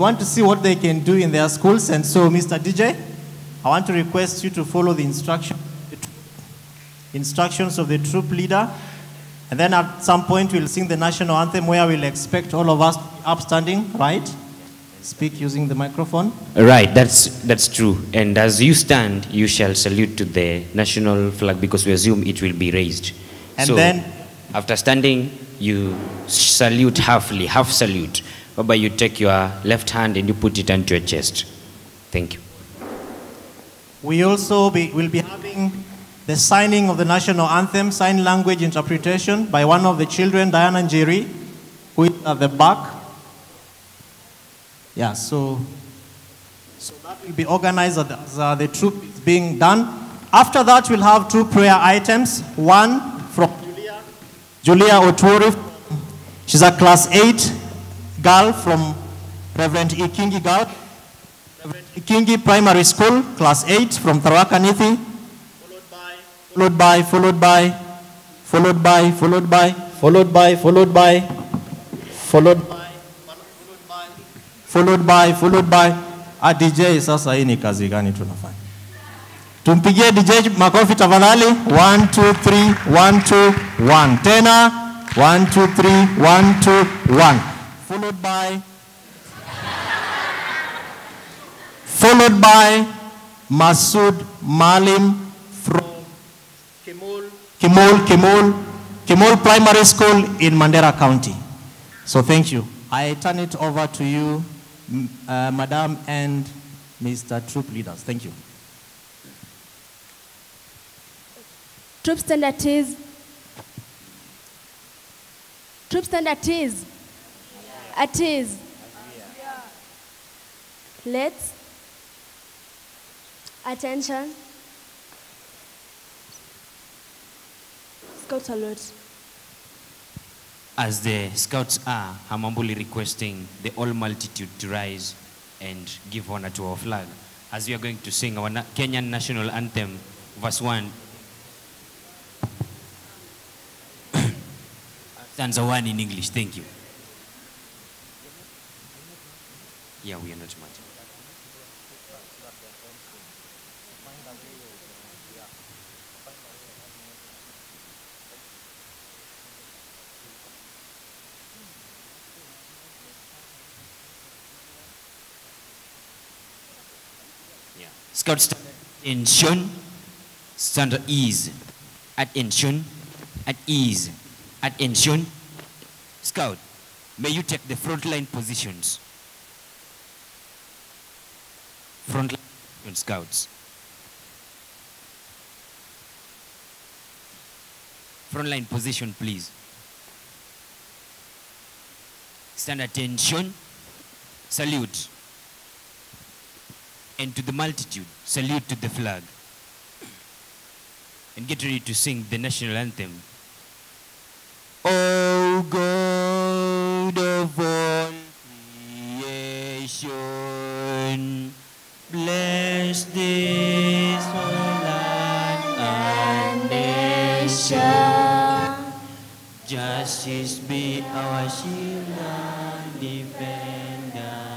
want to see what they can do in their schools. And so, Mr. DJ, I want to request you to follow the instructions of the troop leader. And then at some point, we'll sing the national anthem where we'll expect all of us to be upstanding, right? Speak using the microphone. Right, that's true. And as you stand, you shall salute to the national flag because we assume it will be raised. And so then, after standing, you salute half salute, whereby you take your left hand and you put it onto your chest. Thank you. We also will be having the signing of the national anthem, sign language interpretation by one of the children, Diana and Jerry, who is at the back. Yeah, so that will be organized as the troop is being done. After that, we'll have two prayer items. One from Julia Otori. She's a class 8 girl from Reverend Ikingi girl. Reverend Ikingi Primary School, class 8 from Tharaka Nithi. Followed by a DJ. Sasa hii ni kazi gani tunafanya? Tumpigie DJ makofi tafadhali. 1 2 3 1 2 1. Tena 1 2 3 1 2 1. Followed by Masood Malim from Kimol Primary School in Mandera County. So thank you. I turn it over to you, Madam and Mr. Troop Leaders. Thank you. Troop stand at ease. Troop stand at ease. At ease. Let's. Attention. Scout salute. As the scouts are humbly requesting the whole multitude to rise and give honor to our flag, as we are going to sing our Kenyan national anthem, verse 1. Stanza 1 in English, thank you. Yeah, we are not much. Scout stand attention, stand at ease, attention, at ease, attention. Scout, may you take the front line positions. Front line scouts. Front line position, please. Stand attention, salute. And to the multitude, salute to the flag. And get ready to sing the national anthem. O God of all creation, bless this whole land and nation. Justice be our shield and defender.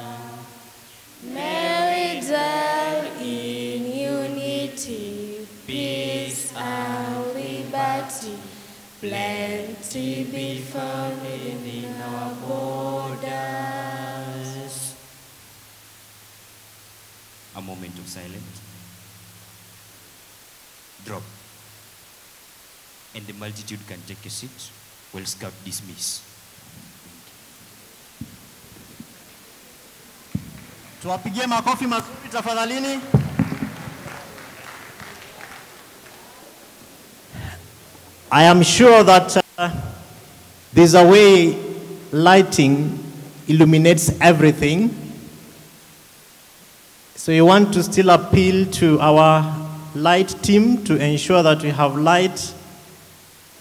May we dwell in unity, peace and liberty. Plenty be found within our borders. A moment of silence. Drop. And the multitude can take a seat while scout dismiss. Tuwapigie makofi mazuri tafadhalini. I am sure that there's a way lighting illuminates everything. So we want to still appeal to our light team to ensure that we have light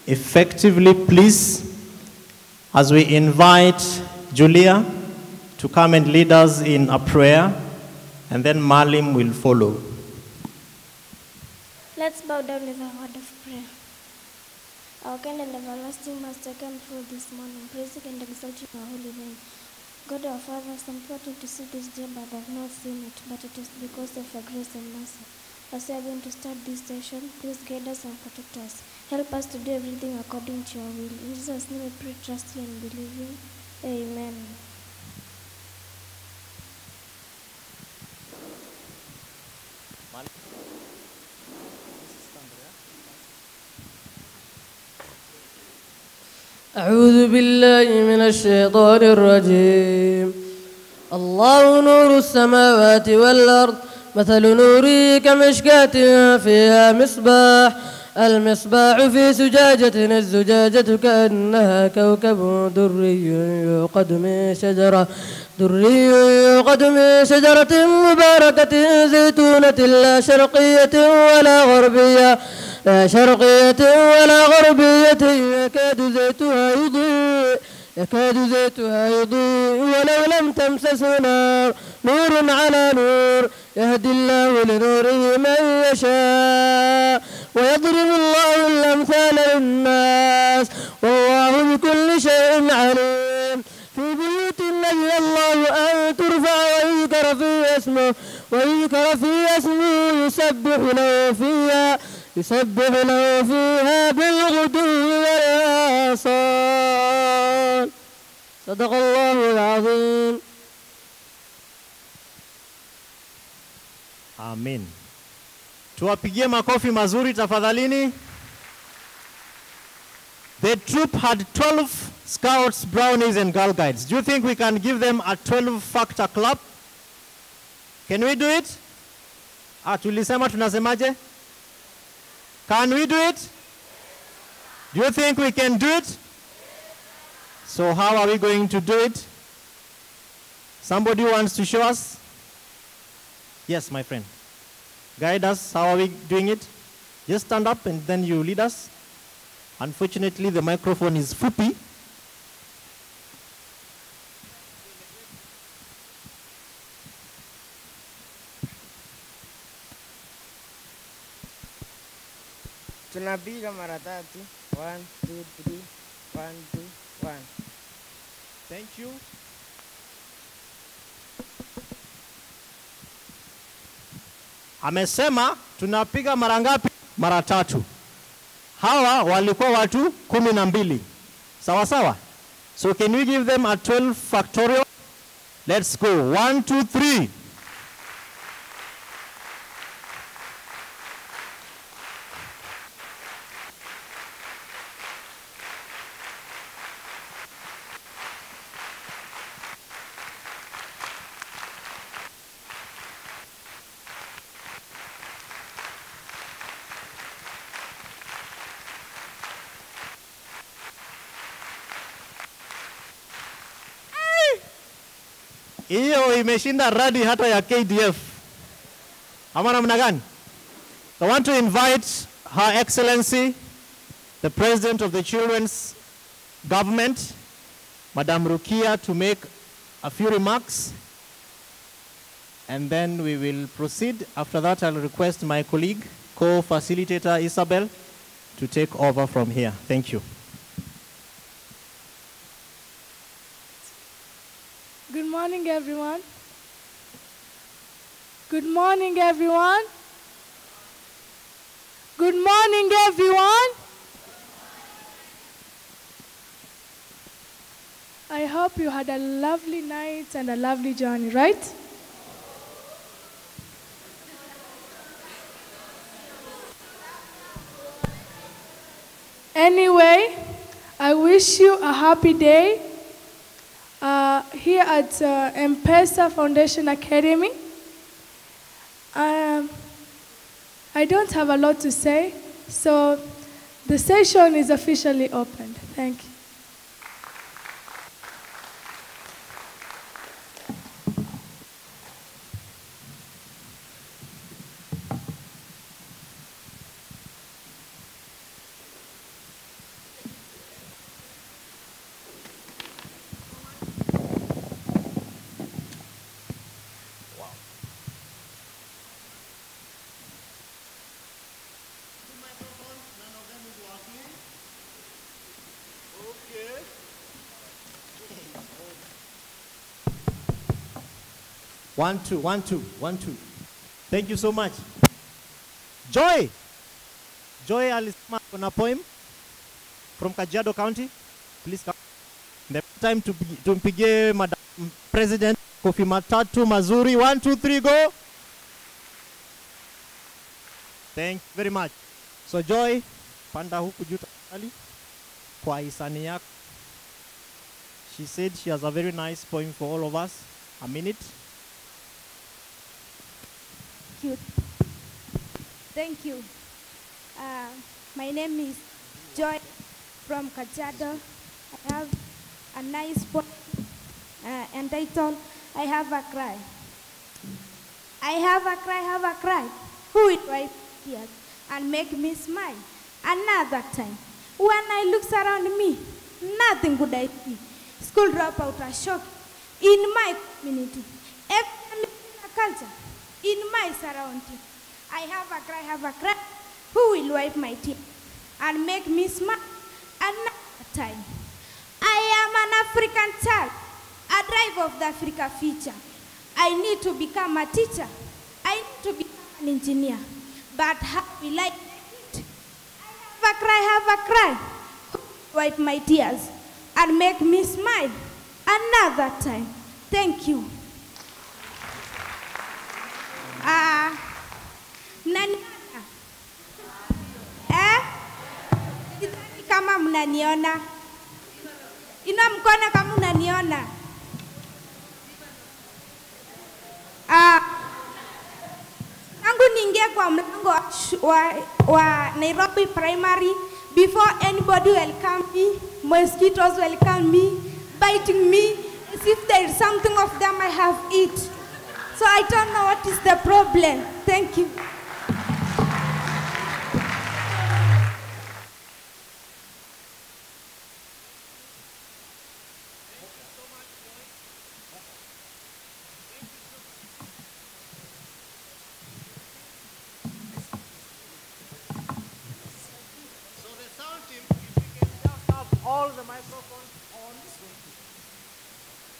effectively, please, as we invite Julia to come and lead us in a prayer, and then Malim will follow. Let's bow down with a word of prayer. Our kind and everlasting Master, come through this morning. Praise you and exalt you in our holy name. God our Father, some plotting to see this day but have not seen it, but it is because of your grace and mercy. As we are going to start this session, please guide us and protect us. Help us to do everything according to your will. In Jesus' name we pray, trust you and believe you. Amen. أعوذ بالله من الشيطان الرجيم. الله نور السماوات والأرض مثل نوره كمشكاة فيها مصباح المصباح في زجاجة الزجاجة كأنها كوكب دري يوقد من شجرة مباركة زيتونة لا شرقية ولا غربية يكاد زيتها يضيء ولو لم تمسسه نار نور على نور يهدي الله لنوره من يشاء ويضرب الله الأمثال للناس والله بكل شيء عليم. في بيوت نجى الله أن ترفع ويذكر فيها اسمه يسبح له فيها بالغدو والآصال. صدق الله العظيم. Amen. Tuwapigie makofi mazuri tafadhalini. The troop had 12 scouts, brownies, and girl guides. Do you think we can give them a 12-factor clap? Can we do it? Tulisema tunasemaje? Can we do it? Do you think we can do it? So how are we going to do it? Somebody wants to show us? Yes, my friend. Guide us. How are we doing it? Just stand up and then you lead us. Unfortunately, the microphone is fupi. Tunapiga mara tatu. 1, 2, 3. 1, 2, 1. Thank you. Amesema tunapiga mara ngapi? Mara tatu. Hawa walikuwa watu 12. Sawa sawa? So can we give them a 12 factorial? Let's go. 1, 2, 3. Hiyo imeshinda radi hata ya KDF. Ama namna gani? I want to invite Her Excellency, the President of the Children's Government, Madam Rukia, to make a few remarks. And then we will proceed. After that, I'll request my colleague, co-facilitator Isabel, to take over from here. Thank you. Good morning, everyone. Good morning, everyone. Good morning, everyone. I hope you had a lovely night and a lovely journey, right? Anyway, I wish you a happy day here at M-Pesa Foundation Academy. I don't have a lot to say, so the session is officially opened. Thank you. 1, 2, 1, 2, 1, 2. Thank you so much. Joy. Joy alisema kuna poem from Kajiado County. Please come. The time to mpigie Madam President kofi matatu mazuri. 1, 2, 3, go. Thank you very much. So Joy, panda huku juu tafadhali kwa hisani yako. She said she has a very nice poem for all of us. A minute. Thank you. Thank you. My name is Joy from Kajiado. I have a nice poem entitled, I Have a Cry. I have a cry. Who will wipe tears and make me smile? Another time, when I look around me, nothing good I see. School dropout are shocked. In my community, everyone in a culture, in my surrounding, I have a cry. Who will wipe my tears and make me smile? Another time. I am an African child, a drive of the Africa future. I need to become a teacher. I need to become an engineer. But how will I make it? I have a cry. Who will wipe my tears and make me smile? Another time. Thank you. Mnaniona? Sidhani kama mnaniona. Ina mkono kama mnaniona. Tangu niingie kwa mlango wa Nairobi Primary, before anybody welcome me, mosquitoes welcome me, biting me, as if there is something of them I have eat. So I don't know what is the problem. Thank you. All the microphones on.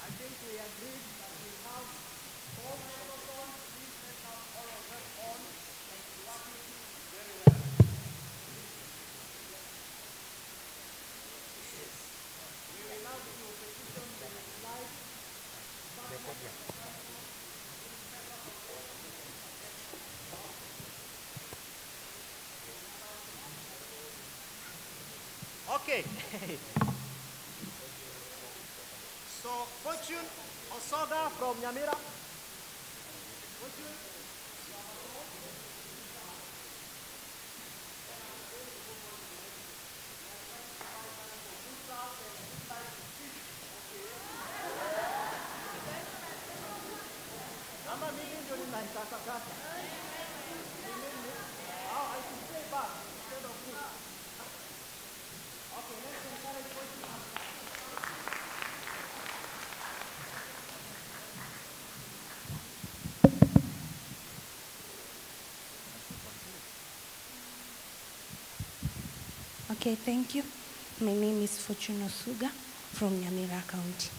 I think we agreed that we have 4 microphones. Please let have all of them on and working very well. We will now do petition the slide. Okay. So, Fortune Osoga from Nyamira. Fortune. Ama mimi ndio ninataka. I should play back instead of this. Okay, let's encourage Fortune. Okay, thank you. My name is Fortune Osuga from Nyamira County.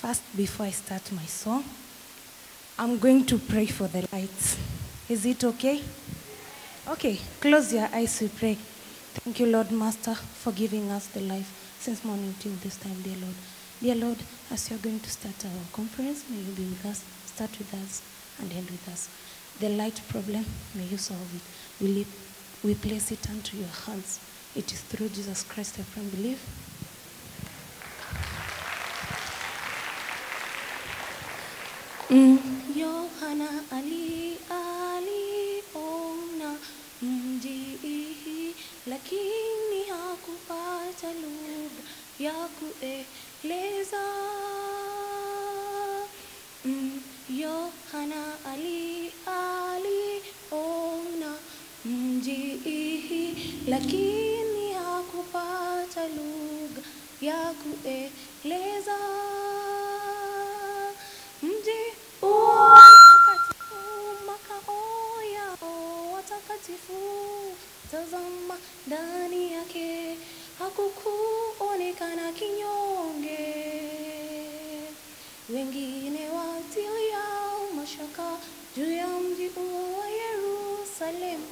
First, before I start my song, I'm going to pray for the lights. Is it okay? Okay, close your eyes, we pray. Thank you, Lord Master, for giving us the life since morning till this time, dear Lord. Dear Lord, as you're going to start our conference, may you be with us, start with us, and end with us. The light problem, may you solve it. We place it unto your hands. It is through Jesus Christ I pray and believe. Yohana aliona mji lakini hakupata lugha ya kueleza. Yohana aliona mji lakini hakupata lugha ya kueleza. Mji watakatifu, makao yao watakatifu, tazama ndani yake hakukuonekana kinyonge. Wengine watilia juu ya mji huo wa Yerusalemu.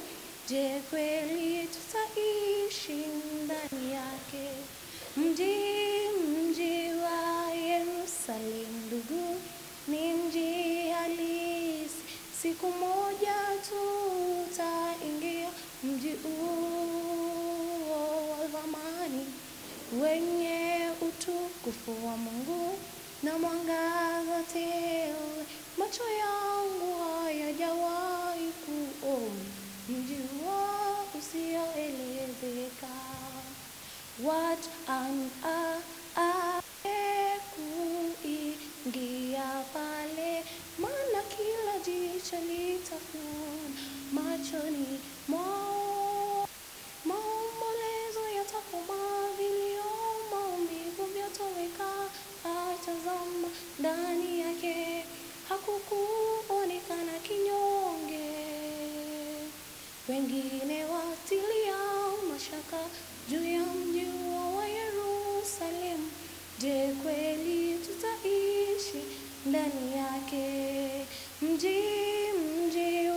Je, kweli tutaishi ndani yake? Mji wa Yerusalemu ndugu, ni mji halisi. Siku moja tutaingia mji huo wa zamani, wenye utukufu wa Mungu na mwangaza tele. Macho yangu hayajawahi kuona mji huo usioelezeka. What an kuingia pale, maana kila jicho litakuona. Machoni mwao maombolezo yatakoma, vilio, maumivu vyatoweka. Tazama, ndani yake hakukuonekana kinyonge. Wengine watilia mashaka juu ya mji huo wa Yerusalemu. Je, kweli tutaishi ndani yake? Mji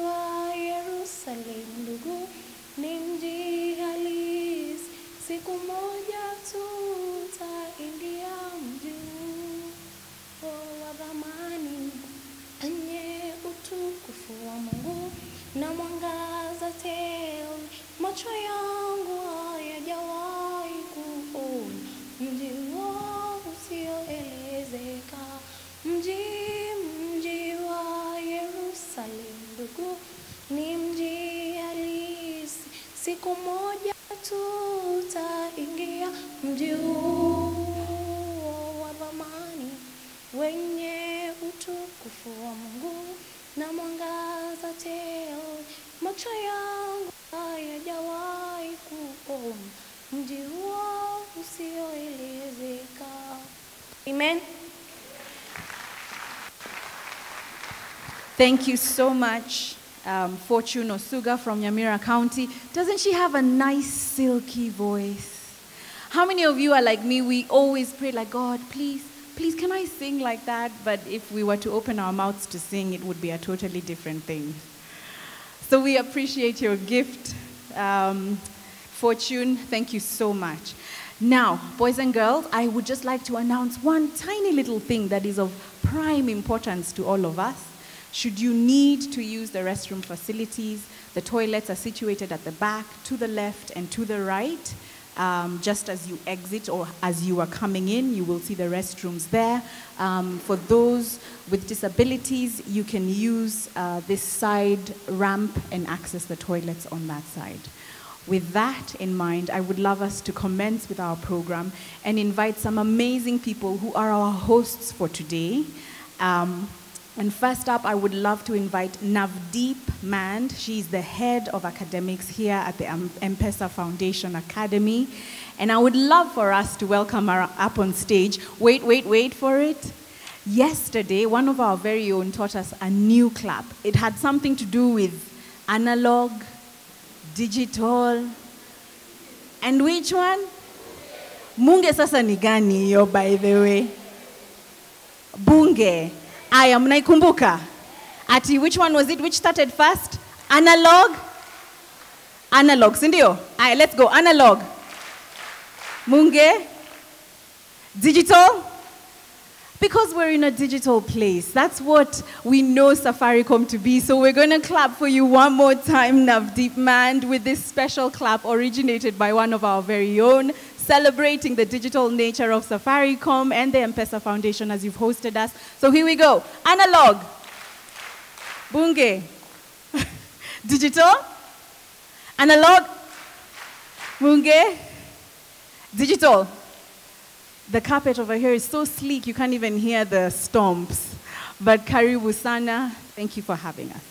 wa Yerusalemu ndugu, ni mji halisi. Siku moja tutaingia mji huo wa zamani, wenye utukufu wa Mungu na mwangaza tele. Macho yangu hayajawahi kuona mji huo usioelezeka. Mji wa Yerusalemu ndugu, ni mji halisi. Siku moja tutaingia mji huo wa zamani, wenye utukufu wa Mungu na mwangaza tele. Macho yangu hayajawahi kuona mji huo usioelezeka. Amen. Thank you so much, Fortune Osuga from Nyamira County. Doesn't she have a nice silky voice? How many of you are like me? We always pray like, God, please, can I sing like that? But if we were to open our mouths to sing, it would be a totally different thing. So we appreciate your gift, Fortune. Thank you so much. Now, boys and girls, I would just like to announce one tiny little thing that is of prime importance to all of us. Should you need to use the restroom facilities, the toilets are situated at the back, to the left, and to the right. Just as you exit or as you are coming in, you will see the restrooms there. For those with disabilities, you can use this side ramp and access the toilets on that side. With that in mind, I would love us to commence with our program and invite some amazing people who are our hosts for today. And first up, I would love to invite Navdeep Mand. She's the head of academics here at the M-Pesa Foundation Academy. And I would love for us to welcome her up on stage. Wait for it. Yesterday, one of our very own taught us a new clap. It had something to do with analog, digital, and which one? Munge sasa ni gani yo, by the way? Bunge. Aya, mnaikumbuka? Ati, which one was it? Which started first? Analog? Analog, sindio? Aya, let's go. Analog. Munge? Digital? Because we're in a digital place. That's what we know Safaricom to be. So we're going to clap for you one more time, Navdeep Mand, with this special clap originated by one of our very own, celebrating the digital nature of Safaricom and the M-Pesa Foundation as you've hosted us. So here we go. Analog. Bunge. Digital. Analog. Bunge. Digital. The carpet over here is so sleek, you can't even hear the stomps. But karibu sana, thank you for having us.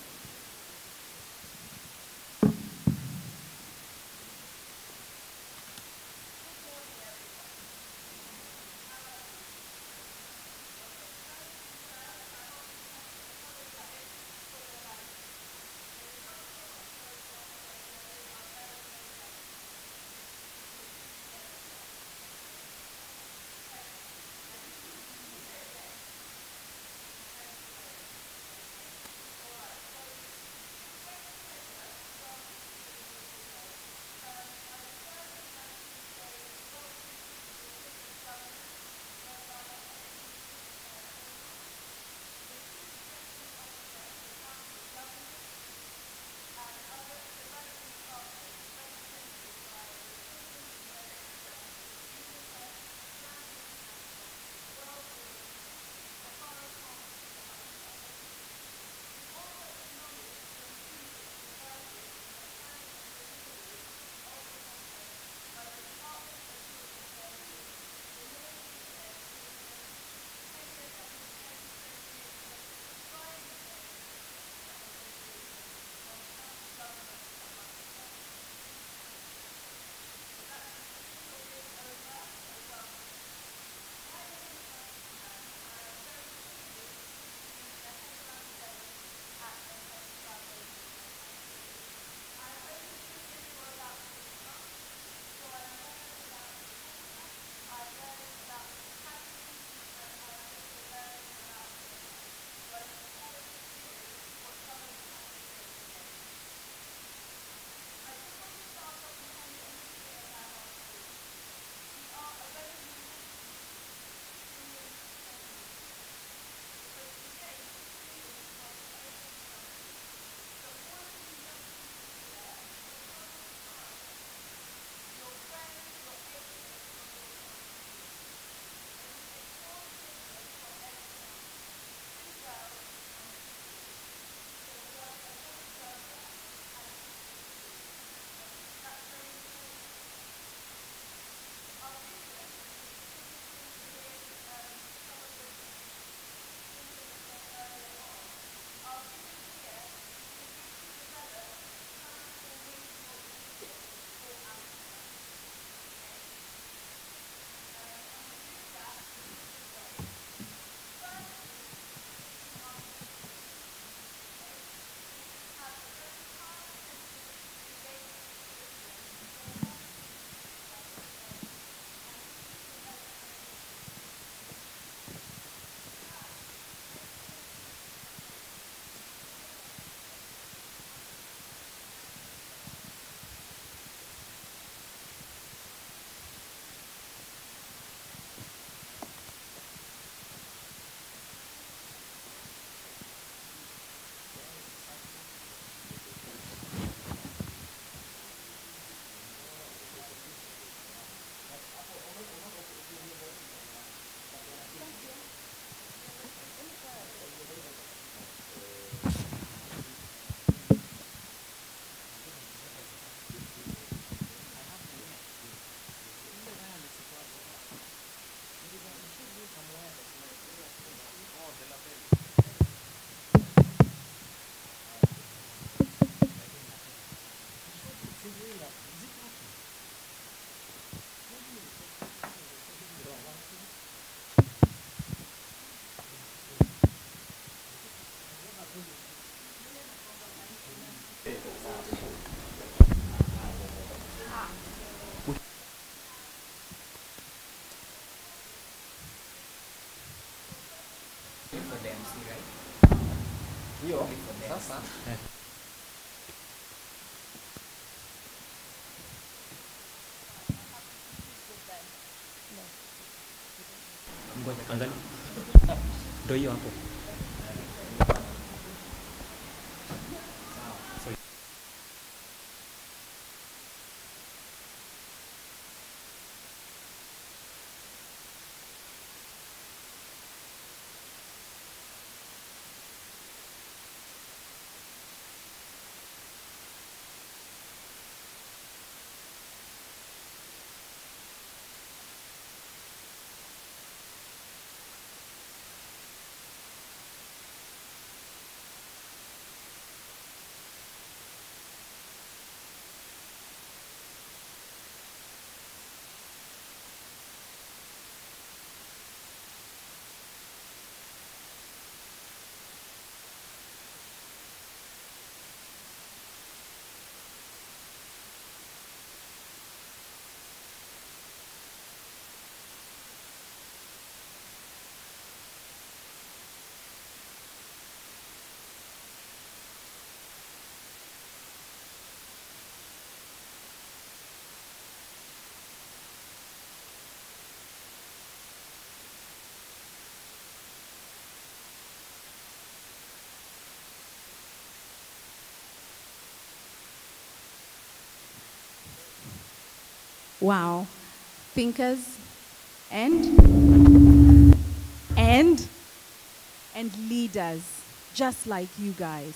Angalia. Ndio hiyo hapo. Wow. Thinkers and leaders, just like you guys.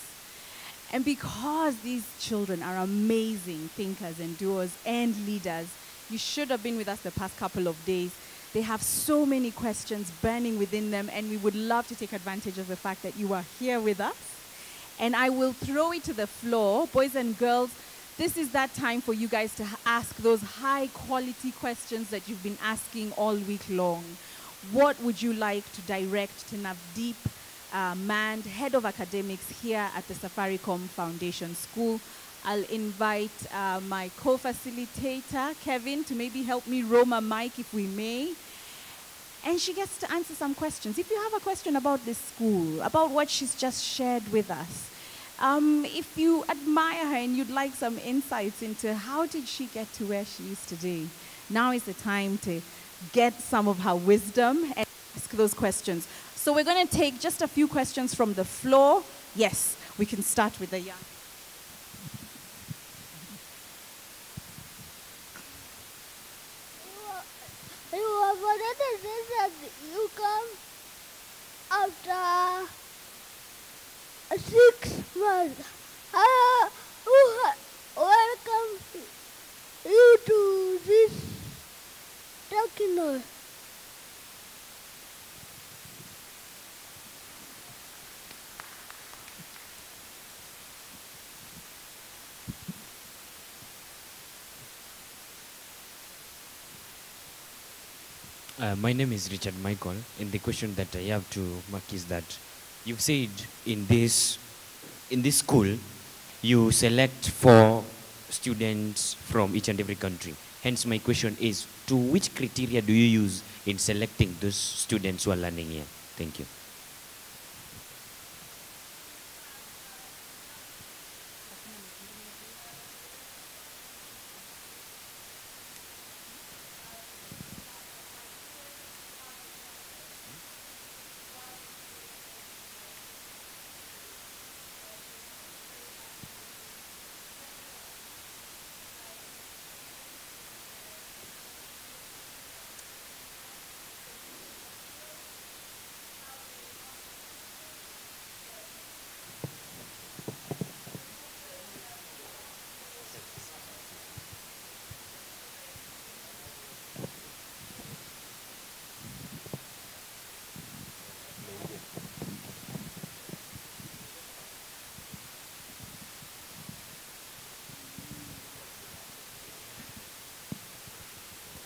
And because these children are amazing thinkers and doers and leaders, you should have been with us the past couple of days. They have so many questions burning within them, and we would love to take advantage of the fact that you are here with us. And I will throw it to the floor. Boys and girls, this is that time for you guys to ask those high quality questions that you've been asking all week long. What would you like to direct to Navdeep Mand, Head of Academics here at the Safaricom Foundation School? I'll invite my co-facilitator, Kevin, to maybe help me roll my mic if we may. And she gets to answer some questions. If you have a question about this school, about what she's just shared with us, if you admire her and you'd like some insights into how did she get to where she is today, now is the time to get some of her wisdom and ask those questions. So we're going to take just a few questions from the floor. Yes, we can start with the young. You come after 6 months. Welcome you to this document. My name is Richard Michael, and the question that I have to Mark is that you've said in this school you select 4 students from each and every country. Hence my question is, to which criteria do you use in selecting those students who are learning here? Thank you.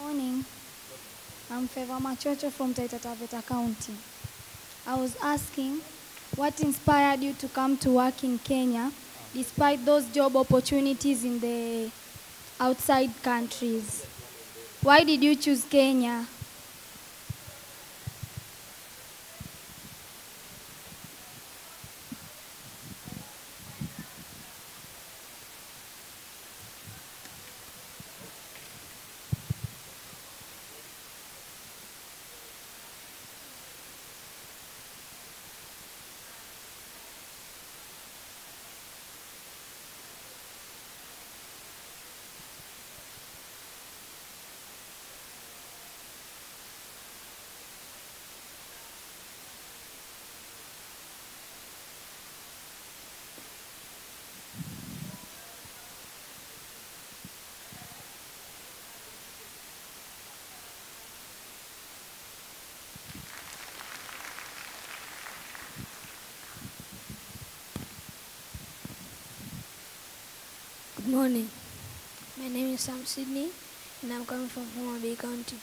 Morning. I'm Feva Machocho from Taita Taveta County. I was asking, what inspired you to come to work in Kenya despite those job opportunities in the outside countries? Why did you choose Kenya? Good morning. My name is Sam Sydney, and I'm coming from Homa Bay County.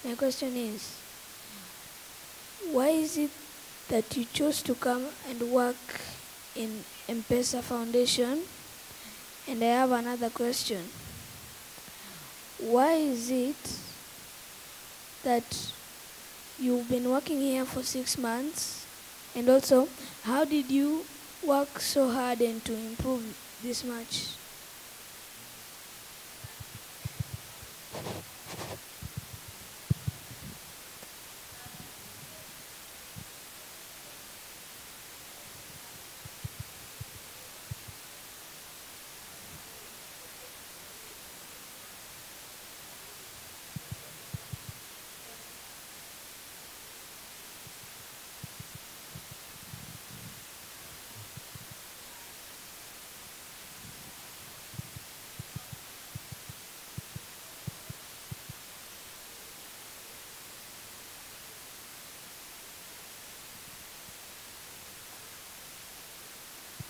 My question is, why is it that you chose to come and work in M-Pesa Foundation? And I have another question. Why is it that you've been working here for 6 months? And also, how did you work so hard and to improve this much?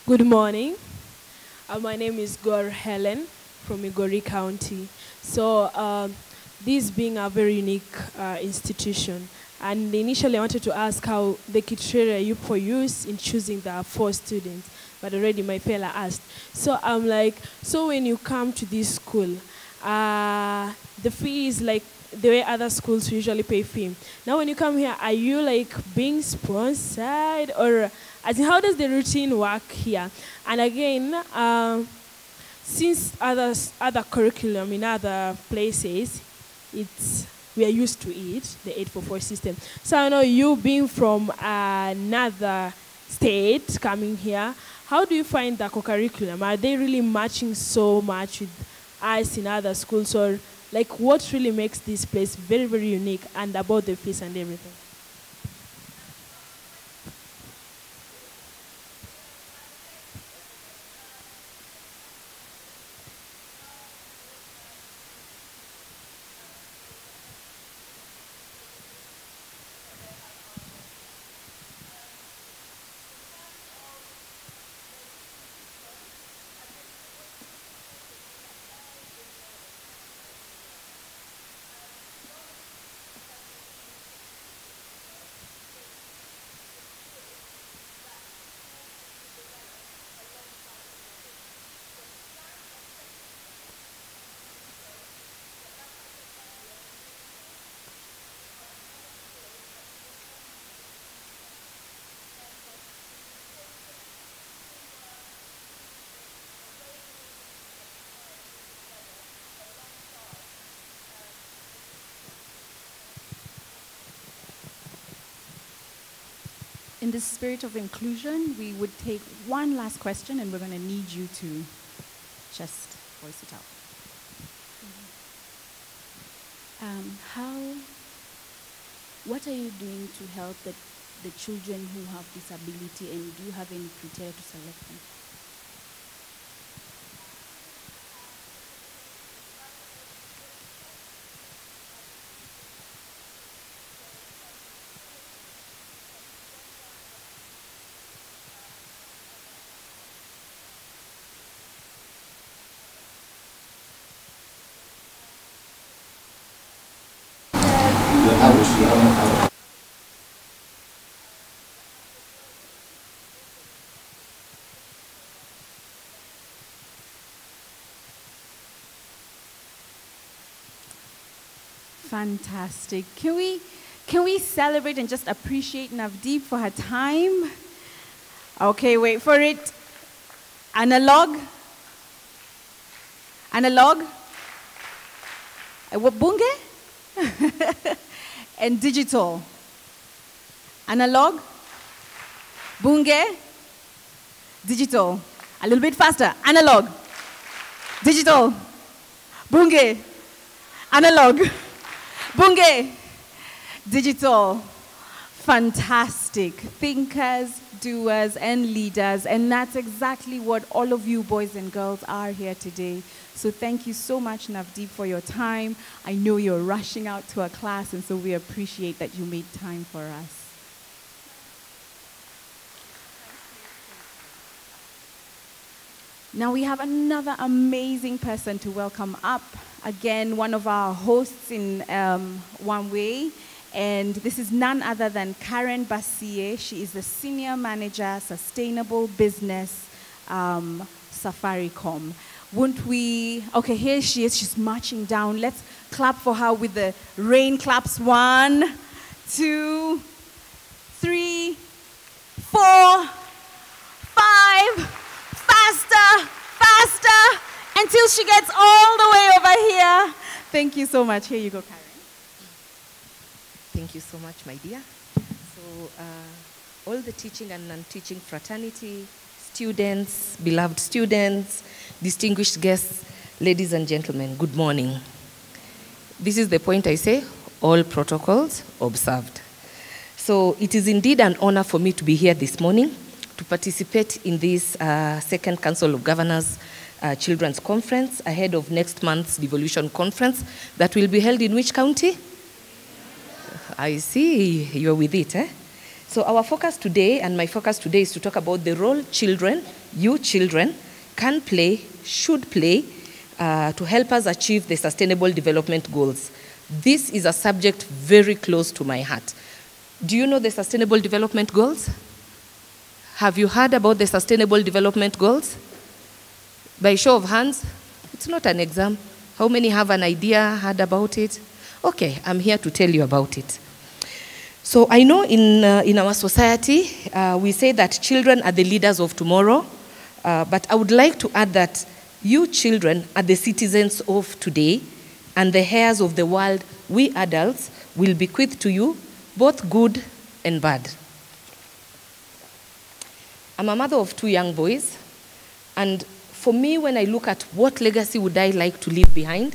Good morning. My name is Gor Helen from Migori County. So this being a very unique institution, and initially I wanted to ask how the criteria you for use in choosing the 4 students, but already my fella asked. So I'm like, so when you come to this school, the fee is like the way other schools usually pay fee. Now when you come here, are you like being sponsored, or as in, how does the routine work here? And again, since other curriculum in other places, we are used to it, the 844 system. So I know you being from another state coming here, how do you find the curriculum? Are they really matching so much with us in other schools, or like what really makes this place very, very unique, and about the fees and everything? In the spirit of inclusion, we would take one last question, and we're going to need you to just voice it out. What are you doing to help the children who have disability, and do you have any criteria to select them? Fantastic. Can we celebrate and just appreciate Navdeep for her time? Okay, wait for it. Analog. What bunge? And digital. Analog, bunge, digital. A little bit faster. Analog, digital, bunge, analog, bunge, digital. Fantastic. Thinkers, doers, and leaders. And that's exactly what all of you boys and girls are here today. So thank you so much, Navdeep, for your time. I know you're rushing out to a class, and so we appreciate that you made time for us. Now we have another amazing person to welcome up. Again, one of our hosts in One Way. And this is none other than Karen Basie. She is the Senior Manager, Sustainable Business, Safaricom. Won't we? Okay, here she is. She's marching down. Let's clap for her with the rain claps. 1, 2, 3, 4, 5. Faster, faster, until she gets all the way over here. Thank you so much. Here you go, Karen. Thank you so much, my dear. So, all the teaching and non-teaching fraternity, students, beloved students, distinguished guests, ladies and gentlemen, good morning. This is the point I say, all protocols observed. So it is indeed an honor for me to be here this morning to participate in this second Council of Governors Children's Conference ahead of next month's Devolution Conference that will be held in which county? I see you're with it, eh? So our focus today, and my focus today, is to talk about the role children, you children, can play, should play, to help us achieve the Sustainable Development Goals. This is a subject very close to my heart. Do you know the Sustainable Development Goals? Have you heard about the Sustainable Development Goals? By show of hands, it's not an exam. How many have an idea, heard about it? Okay, I'm here to tell you about it. So I know in our society, we say that children are the leaders of tomorrow, but I would like to add that you children are the citizens of today, and the heirs of the world we adults will bequeath to you, both good and bad. I'm a mother of 2 young boys, and for me, when I look at what legacy would I like to leave behind,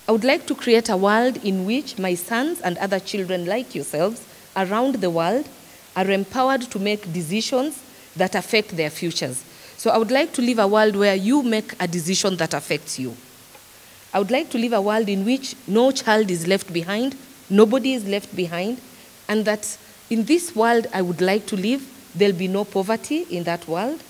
I would like to create a world in which my sons and other children like yourselves around the world are empowered to make decisions that affect their futures. So I would like to live a world where you make a decision that affects you. I would like to live a world in which no child is left behind, nobody is left behind, and that in this world I would like to live, there'll be no poverty in that world,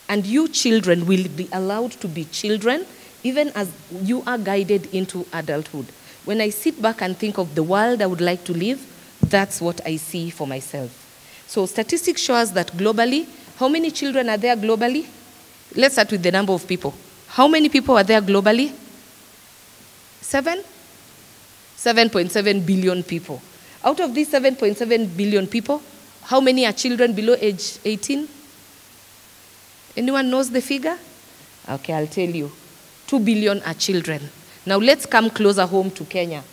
and you children will be allowed to be children even as you are guided into adulthood. When I sit back and think of the world I would like to live, that's what I see for myself. So statistics show us that globally, how many children are there globally? Let's start with the number of people. How many people are there globally? 7.7 billion people. Out of these 7.7 billion people, how many are children below age 18? Anyone knows the figure? Okay, I'll tell you. 2 billion are children. Now let's come closer home to Kenya.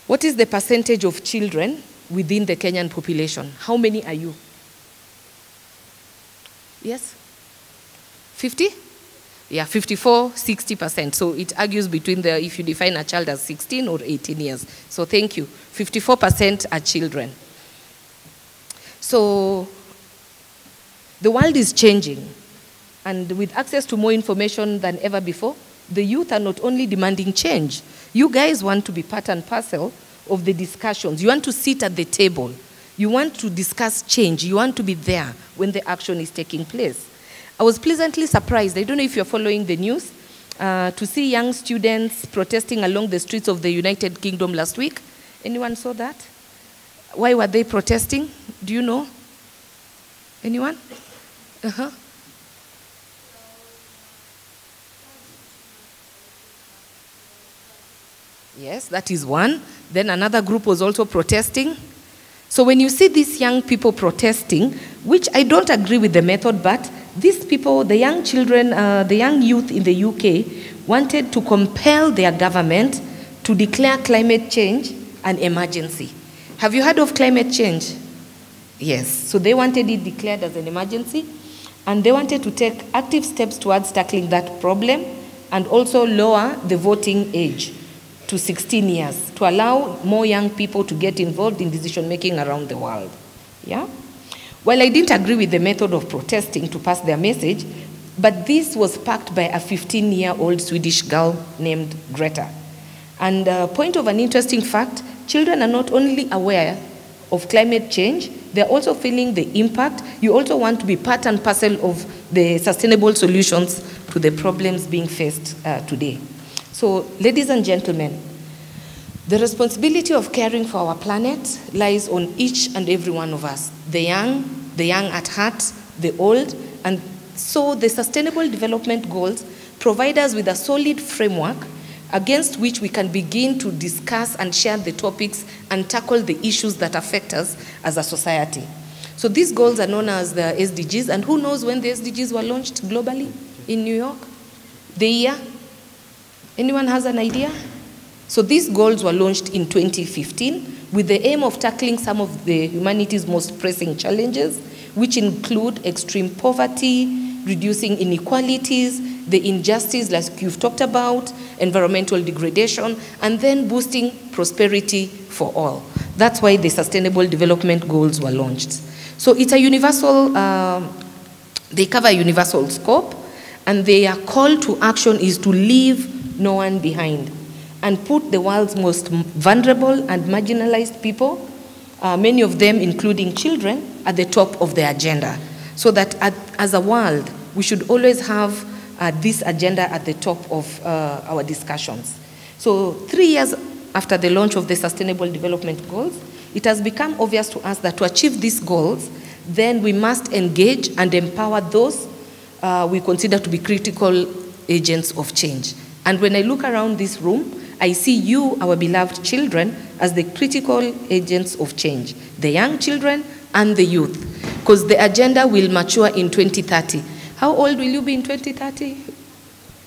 What is the percentage of children within the Kenyan population? How many are you? Yes? 50? Yeah, 54, 60%. So it argues between if you define a child as 16 or 18 years. So thank you. 54% are children. So the world is changing. And with access to more information than ever before, the youth are not only demanding change. You guys want to be part and parcel of the discussions. You want to sit at the table. You want to discuss change. You want to be there when the action is taking place. I was pleasantly surprised, I don't know if you're following the news, to see young students protesting along the streets of the United Kingdom last week. Anyone saw that? Why were they protesting? Do you know? Anyone? Uh-huh. Yes, that is one. Then another group was also protesting. So when you see these young people protesting, which I don't agree with the method, but these people, the young children, the young youth in the UK wanted to compel their government to declare climate change an emergency. Have you heard of climate change? Yes. So they wanted it declared as an emergency, and they wanted to take active steps towards tackling that problem and also lower the voting age to 16 years to allow more young people to get involved in decision making around the world. Yeah? Well, I didn't agree with the method of protesting to pass their message, but this was sparked by a 15-year-old Swedish girl named Greta. And point of an interesting fact, children are not only aware of climate change, they're also feeling the impact. You also want to be part and parcel of the sustainable solutions to the problems being faced today. So, ladies and gentlemen, the responsibility of caring for our planet lies on each and every one of us, the young at heart, the old, and so the Sustainable Development Goals provide us with a solid framework against which we can begin to discuss and share the topics and tackle the issues that affect us as a society. So these goals are known as the SDGs, and who knows when the SDGs were launched globally in New York? The year? Anyone has an idea? So these goals were launched in 2015 with the aim of tackling some of the humanity's most pressing challenges, which include extreme poverty, reducing inequalities, the injustice like you've talked about, environmental degradation, and then boosting prosperity for all. That's why the Sustainable Development Goals were launched. So it's a universal, they cover a universal scope, and their call to action is to leave no one behind and put the world's most vulnerable and marginalized people, many of them including children, at the top of the agenda. So that as a world, we should always have this agenda at the top of our discussions. So 3 years after the launch of the Sustainable Development Goals, it has become obvious to us that to achieve these goals, then we must engage and empower those we consider to be critical agents of change. And when I look around this room, I see you, our beloved children, as the critical agents of change, the young children and the youth, because the agenda will mature in 2030. How old will you be in 2030?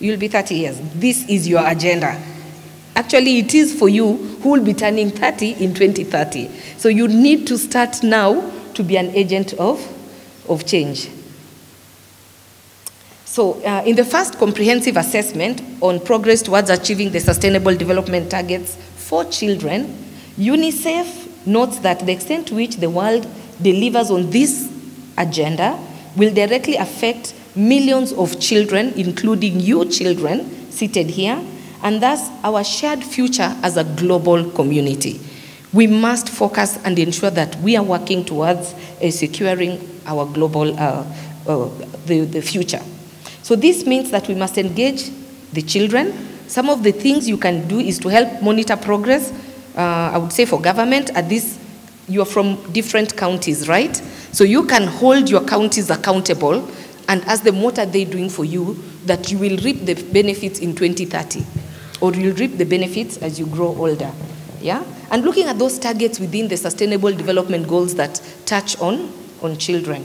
You'll be 30 years. This is your agenda. Actually, it is for you who will be turning 30 in 2030. So you need to start now to be an agent of change. So in the first comprehensive assessment on progress towards achieving the Sustainable Development Targets for children, UNICEF notes that the extent to which the world delivers on this agenda will directly affect millions of children, including you children seated here, and thus our shared future as a global community. We must focus and ensure that we are working towards securing our global, the future. So this means that we must engage the children. Some of the things you can do is to help monitor progress. I would say for government, at this, you're from different counties, right? So you can hold your counties accountable and ask them what are they doing for you that you will reap the benefits in 2030, or you'll reap the benefits as you grow older, yeah? And looking at those targets within the Sustainable Development Goals that touch on children.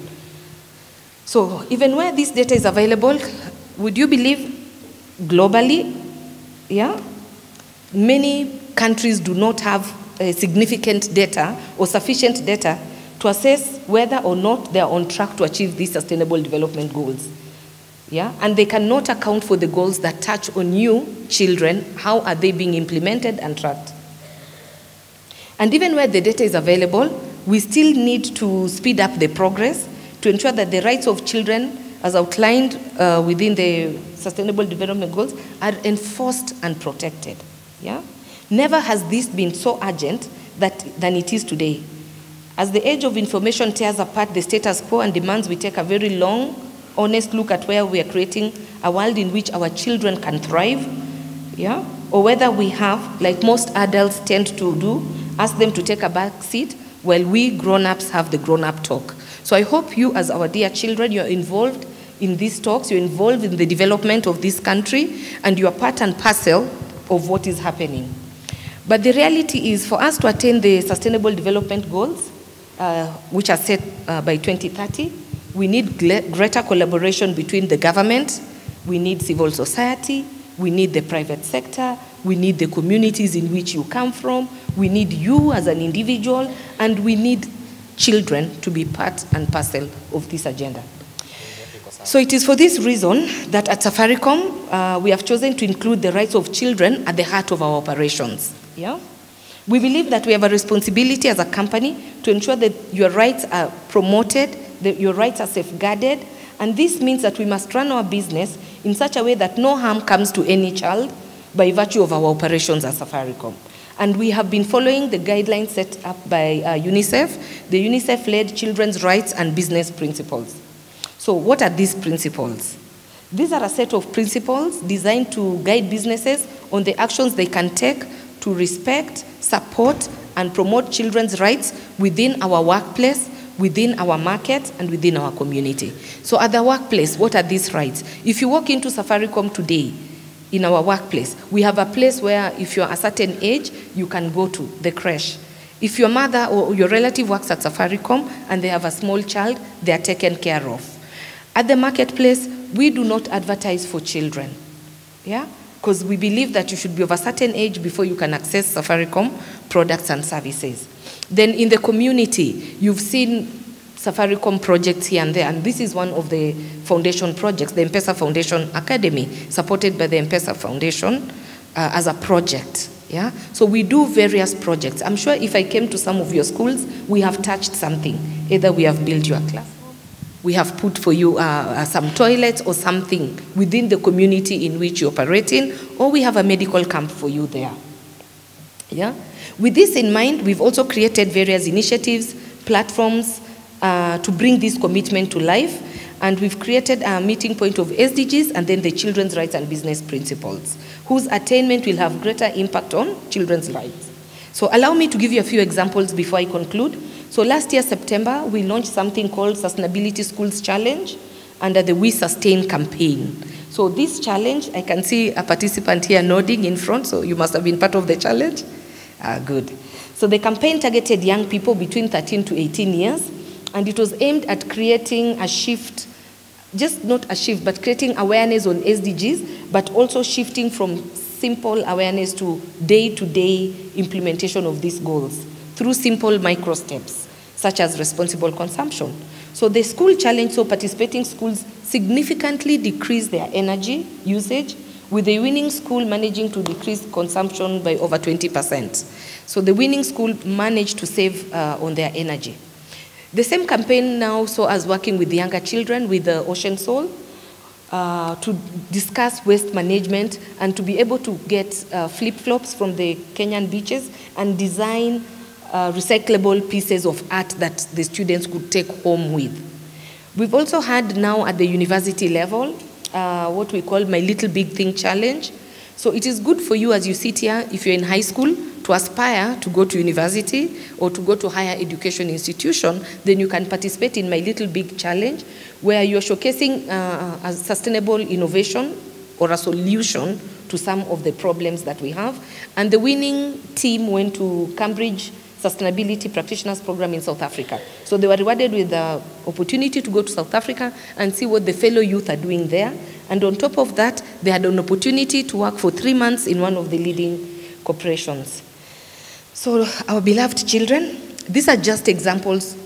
So even where this data is available, would you believe globally, yeah, many countries do not have significant data or sufficient data to assess whether or not they are on track to achieve these Sustainable Development Goals. Yeah? And they cannot account for the goals that touch on you, children. How are they being implemented and tracked? And even where the data is available, we still need to speed up the progress to ensure that the rights of children, as outlined within the Sustainable Development Goals, are enforced and protected. Yeah? Never has this been so urgent than it is today. As the age of information tears apart the status quo and demands we take a very long, honest look at where we are creating a world in which our children can thrive, yeah? Or whether we have, like most adults tend to do, ask them to take a back seat while we grown-ups have the grown-up talk. So I hope you, as our dear children, you're involved in these talks, you're involved in the development of this country, and you are part and parcel of what is happening. But the reality is, for us to attain the Sustainable Development Goals, which are set by 2030, we need greater collaboration between the government, we need civil society, we need the private sector, we need the communities in which you come from, we need you as an individual, and we need children to be part and parcel of this agenda. So it is for this reason that at Safaricom, we have chosen to include the rights of children at the heart of our operations. Yeah? We believe that we have a responsibility as a company to ensure that your rights are promoted, that your rights are safeguarded, and this means that we must run our business in such a way that no harm comes to any child by virtue of our operations at Safaricom. And we have been following the guidelines set up by UNICEF, the UNICEF-led Children's Rights and Business Principles. So what are these principles? These are a set of principles designed to guide businesses on the actions they can take to respect, support, and promote children's rights within our workplace, within our market, and within our community. So at the workplace, what are these rights? If you walk into Safaricom today, in our workplace, we have a place where if you're a certain age, you can go to the creche. If your mother or your relative works at Safaricom and they have a small child, they are taken care of. At the marketplace, we do not advertise for children, yeah? Because we believe that you should be of a certain age before you can access Safaricom products and services. Then in the community, you've seen Safaricom projects here and there, and this is one of the foundation projects, the M-Pesa Foundation Academy, supported by the M-Pesa Foundation as a project. Yeah? So we do various projects. I'm sure if I came to some of your schools, we have touched something. Either we have built your classroom, we have put for you some toilets or something within the community in which you operate in, or we have a medical camp for you there. Yeah? With this in mind, we've also created various initiatives, platforms, to bring this commitment to life, and we've created a meeting point of SDGs and then the children's rights and business principles, whose attainment will have greater impact on children's rights. So allow me to give you a few examples before I conclude. So last year, September, we launched something called Sustainability Schools Challenge under the We Sustain campaign. So this challenge, I can see a participant here nodding in front, so you must have been part of the challenge. Good. So the campaign targeted young people between 13 to 18 years, and it was aimed at creating a shift, just not a shift, but creating awareness on SDGs, but also shifting from simple awareness to day-to-day implementation of these goals through simple micro steps, such as responsible consumption. So the school challenge, so participating schools significantly decreased their energy usage, with the winning school managing to decrease consumption by over 20%. So the winning school managed to save on their energy. The same campaign now saw us working with younger children with the Ocean Soul to discuss waste management and to be able to get flip-flops from the Kenyan beaches and design recyclable pieces of art that the students could take home with. We've also had now at the university level what we call My Little Big Thing Challenge. So it is good for you as you sit here, if you're in high school, to aspire to go to university or to go to higher education institution, then you can participate in My Little Big Challenge, where you're showcasing a sustainable innovation or a solution to some of the problems that we have. And the winning team went to Cambridge Sustainability Practitioners Program in South Africa. So they were rewarded with the opportunity to go to South Africa and see what the fellow youth are doing there. And on top of that, they had an opportunity to work for 3 months in one of the leading corporations. So our beloved children, these are just examples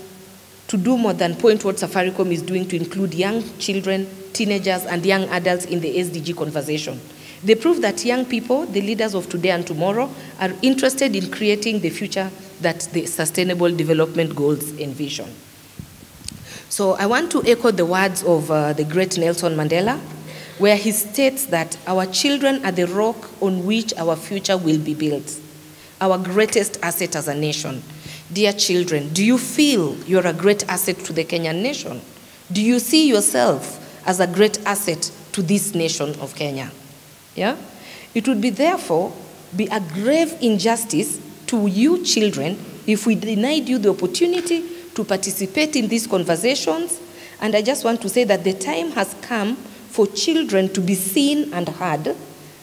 to do more than point what Safaricom is doing to include young children, teenagers, and young adults in the SDG conversation. They prove that young people, the leaders of today and tomorrow, are interested in creating the future that the Sustainable Development Goals envision. So I want to echo the words of the great Nelson Mandela, where he states that our children are the rock on which our future will be built, our greatest asset as a nation. Dear children, do you feel you're a great asset to the Kenyan nation? Do you see yourself as a great asset to this nation of Kenya? Yeah? It would be therefore be a grave injustice to you children if we denied you the opportunity to participate in these conversations. And I just want to say that the time has come for children to be seen and heard,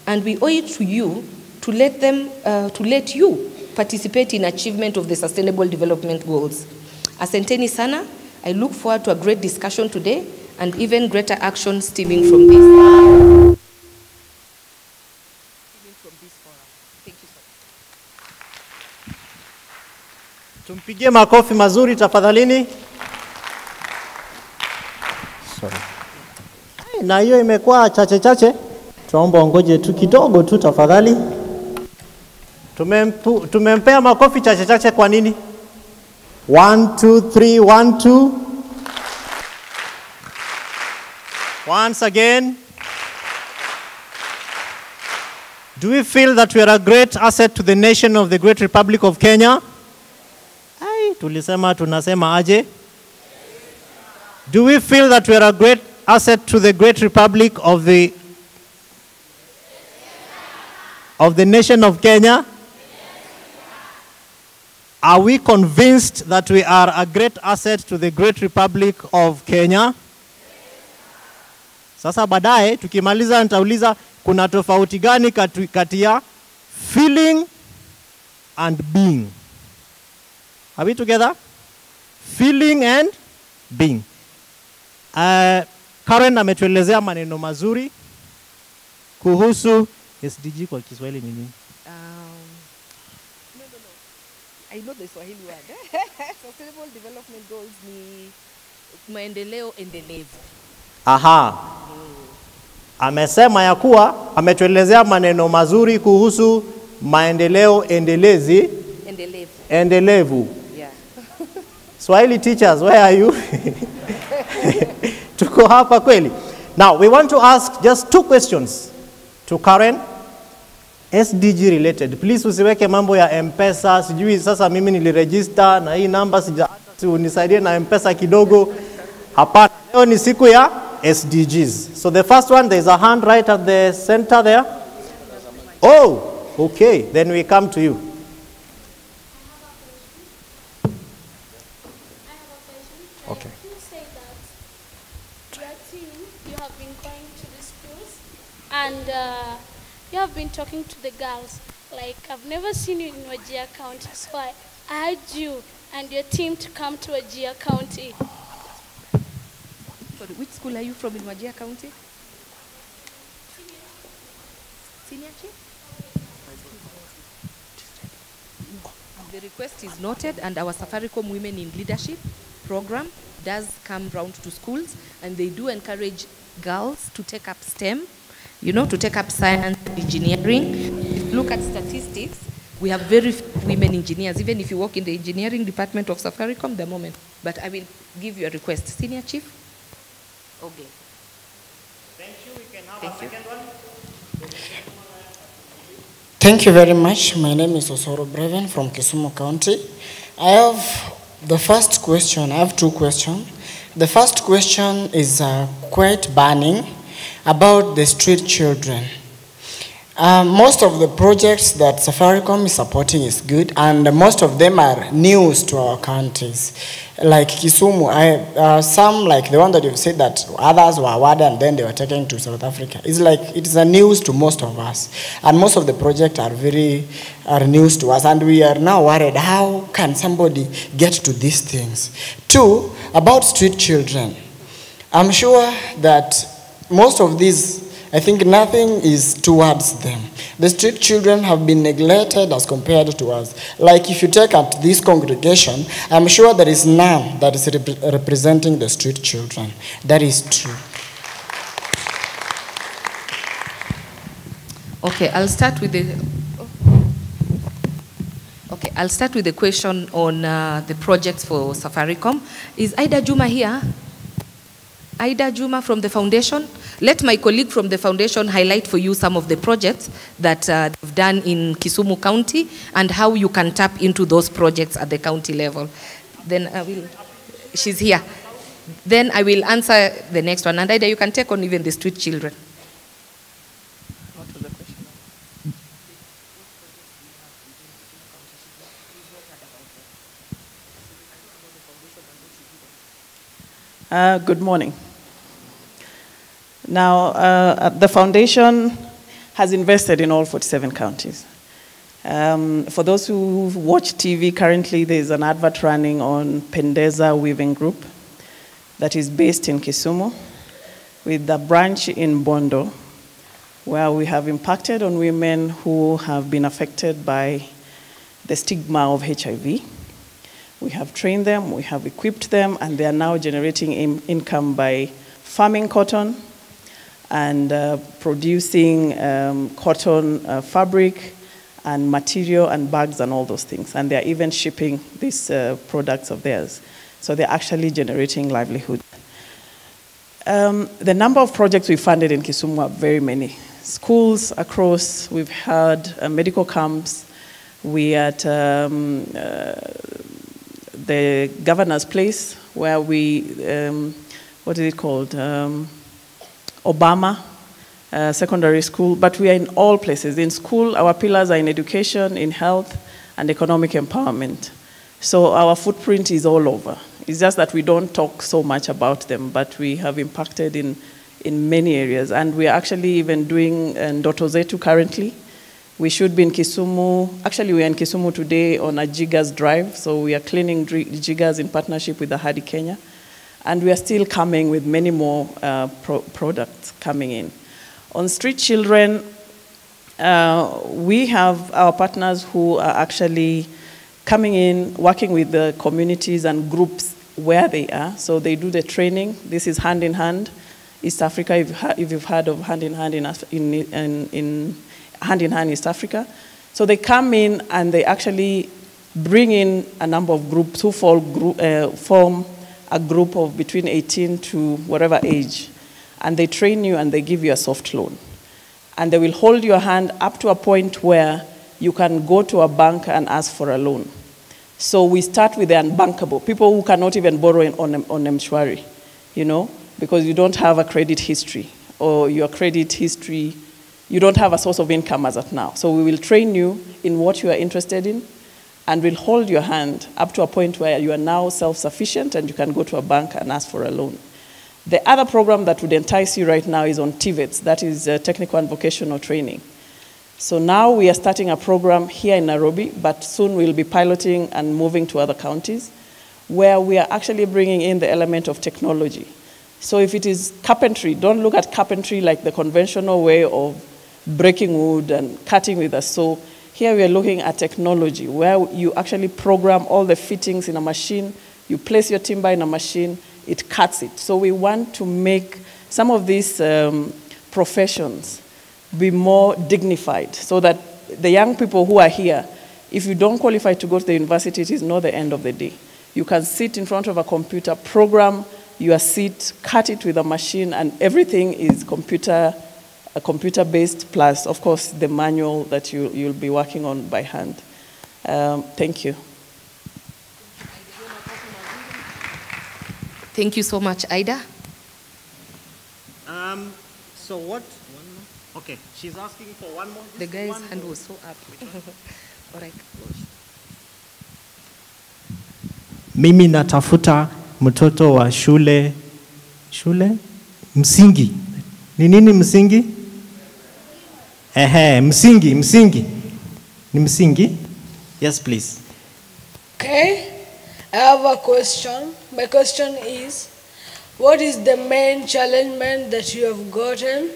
and we owe it to you to let you participate in achievement of the Sustainable Development Goals. Asanteni sana. I look forward to a great discussion today and even greater action stemming from this. Tumpigie makofi mazuri tafadhalini. Sorry. Na hiyo imekuwa chache. Tuomba ongoje tu kidogo tu tafadhali. Tumempea makofi chache kwa nini? 1 2 3 1 2. Once again. Do we feel that we are a great asset to the nation of the Great Republic of Kenya? Tulisema tunasema aje? Do we feel that we are a great asset to the great republic of the nation of Kenya? Are we convinced that we are a great asset to the great republic of Kenya? Sasa baadaye tukimaliza nitauliza kuna tofauti gani kati ya feeling and being. Are we together? Feeling and being. Karen ametuelezea maneno mazuri kuhusu SDG kwa Kiswahili nini? I know the Swahili word. Sustainable Development Goals ni maendeleo endelevu. Aha. Amesema ya kuwa ametuelezea maneno mazuri kuhusu maendeleo endelevu. Yeah. Swahili teachers, where are you? Tuko hapa kweli. Now, we want to ask just 2 questions to Karen. SDG related. Please usiweke mambo ya M-Pesa, sijui sasa mimi niliregister na hii namba unisaidie na M-Pesa kidogo. Hapana, leo ni siku ya SDGs. So the first one, there's a hand right at the center there. Oh, okay. Then we come to you. Okay. You say that your team, you have been going to the schools and you have been talking to the girls. Like, I've never seen you in Wajir County, so I urge you and your team to come to Wajir County. Sorry, which school are you from in Wajir County? Senior Chief? The request is noted, and our Safaricom Women in Leadership program does come round to schools, and they do encourage girls to take up STEM, you know, to take up science, engineering. If you look at statistics, we have very few women engineers, even if you work in the engineering department of Safaricom, the moment. But I will give you a request. Senior Chief? Okay. Thank you. We can have a second one. Thank you very much. My name is Osoro Breven from Kisumu County. I have the first question. I have 2 questions. The first question is quite burning about the street children. Most of the projects that Safaricom is supporting is good, and most of them are news to our counties. Like Kisumu, some like the one that you've said that others were awarded and then they were taken to South Africa. It's like it's a news to most of us, and most of the projects are news to us, and we are now worried how can somebody get to these things. 2, about street children. I'm sure that most of these, I think nothing is towards them. The street children have been neglected as compared to us. Like if you take at this congregation, I'm sure there is none that is representing the street children. That is true. Okay, I'll start with the question on the projects for Safaricom. Is Ida Juma here? Ida Juma from the foundation? Let my colleague from the foundation highlight for you some of the projects that they've done in Kisumu County and how you can tap into those projects at the county level. Then she's here. Then I will answer the next one. And Ida, you can take on even the street children. Good morning. Now, the foundation has invested in all 47 counties. For those who watch TV, currently there's an advert running on Pendeza Weaving Group that is based in Kisumu with a branch in Bondo, where we have impacted on women who have been affected by the stigma of HIV. We have trained them, we have equipped them, and they are now generating income by farming cotton and producing cotton fabric and material and bags and all those things. And they're even shipping these products of theirs. So they're actually generating livelihood. The number of projects we funded in Kisumu are very many. Schools across, we've had medical camps. We at the governor's place, where we, what is it called? Obama Secondary School, but we are in all places. In school, our pillars are in education, in health, and economic empowerment. So our footprint is all over. It's just that we don't talk so much about them, but we have impacted in many areas. And we are actually even doing Ndoto Zetu currently. We should be in Kisumu. Actually, we are in Kisumu today on a Jigas drive. So we are cleaning Jigas in partnership with the Hadi Kenya. And we are still coming with many more products coming in. On street children, we have our partners who are actually coming in, working with the communities and groups where they are. So they do the training. This is hand in hand. East Africa, if you've heard of hand in hand in hand in hand East Africa. So they come in and they actually bring in a number of groups who form a group of between 18 to whatever age. And they train you and they give you a soft loan. And they will hold your hand up to a point where you can go to a bank and ask for a loan. So we start with the unbankable, people who cannot even borrow on M-Shwari, you know, because you don't have a credit history, or your credit history, you don't have a source of income as of now. So we will train you in what you are interested in, and we'll hold your hand up to a point where you are now self-sufficient and you can go to a bank and ask for a loan. The other program that would entice you right now is on TVETs, that is technical and vocational training. So now we are starting a program here in Nairobi, but soon we'll be piloting and moving to other counties, where we are actually bringing in the element of technology. So if it is carpentry, don't look at carpentry like the conventional way of breaking wood and cutting with a saw. Here we are looking at technology, where you actually program all the fittings in a machine, you place your timber in a machine, it cuts it. So we want to make some of these professions be more dignified, so that the young people who are here, if you don't qualify to go to the university, it is not the end of the day. You can sit in front of a computer, program your seat, cut it with a machine, and everything is computer-based, plus, of course, the manual that you'll be working on by hand. Thank you. Thank you so much, Ida. So what? Okay, she's asking for one more. The guy's hand was so up. All right. Mimi natafuta mtoto wa shule msingi. Ni nini msingi? Msingi. Ni msingi? Yes, please. Okay, I have a question. My question is, what is the main challenge that you have gotten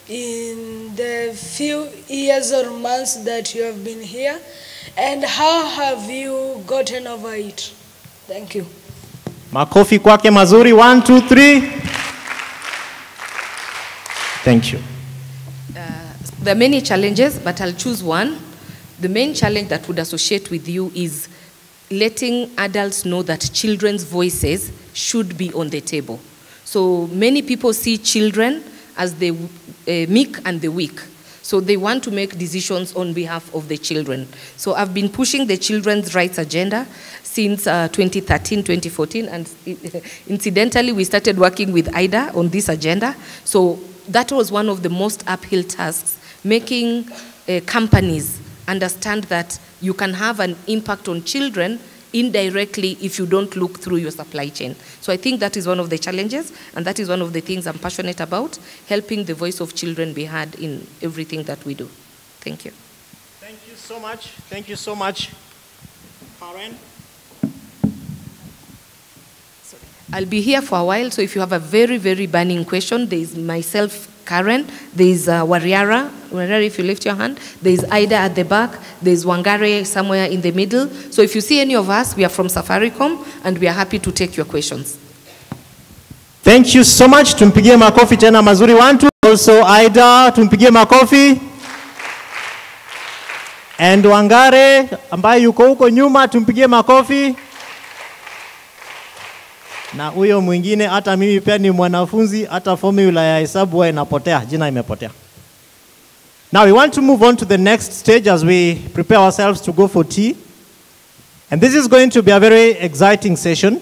in the few years or months that you have been here, and how have you gotten over it? Thank you. Makofi kwake mazuri. 1, 2, 3. Thank you. There are many challenges, but I'll choose one. The main challenge that would associate with you is letting adults know that children's voices should be on the table. So many people see children as the meek and the weak. So they want to make decisions on behalf of the children. So I've been pushing the children's rights agenda since 2013, 2014, and incidentally, we started working with Ida on this agenda. So that was one of the most uphill tasks, making companies understand that you can have an impact on children indirectly if you don't look through your supply chain. So I think that is one of the challenges, and that is one of the things I'm passionate about, helping the voice of children be heard in everything that we do. Thank you. Thank you so much. Thank you so much. Karen? I'll be here for a while, so if you have a very, very burning question, there is myself, Karen, there is Wariara, if you lift your hand, there is Ida at the back, there is Wangare somewhere in the middle. So if you see any of us, we are from Safaricom, and we are happy to take your questions. Thank you so much. Tumpigie makofi tena mazuri. 1, 2. Also Ida, tumpigie makofi. And Wangare, ambaye yuko huko nyuma, tumpigie makofi. Na huyo mwingine, hata mimi pia ni mwanafunzi, hata formula ya hesabu huwa inapotea, jina imepotea. Now we want to move on to the next stage as we prepare ourselves to go for tea. And this is going to be a very exciting session.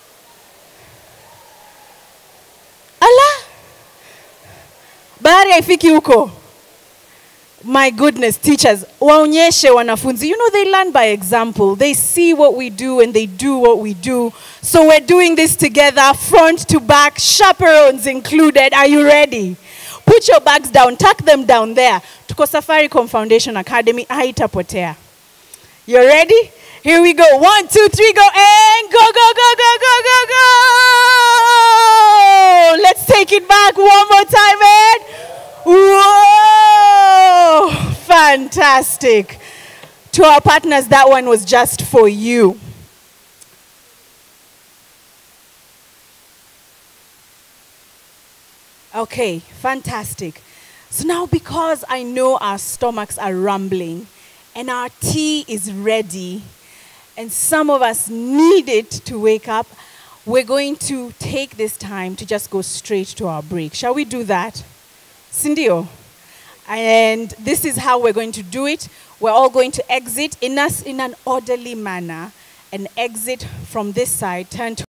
Bahari haifiki huko. My goodness, teachers, waonyeshe wanafunzi. You know, they learn by example. They see what we do and they do what we do. So we're doing this together, front to back, chaperones included. Are you ready? Put your bags down, tuck them down there. Tuko Safaricom Foundation Academy, haitapotea. You ready? Here we go. 1, 2, 3, go, and go, go, go, go, go, go, go. Let's take it back one more time, and whoa! Fantastic. To our partners, that one was just for you. Okay, fantastic. So now, because I know our stomachs are rumbling and our tea is ready, and some of us need it to wake up, we're going to take this time to just go straight to our break. Shall we do that? Sindio? And this is how we're going to do it. We're all going to exit in an orderly manner and exit from this side, turn to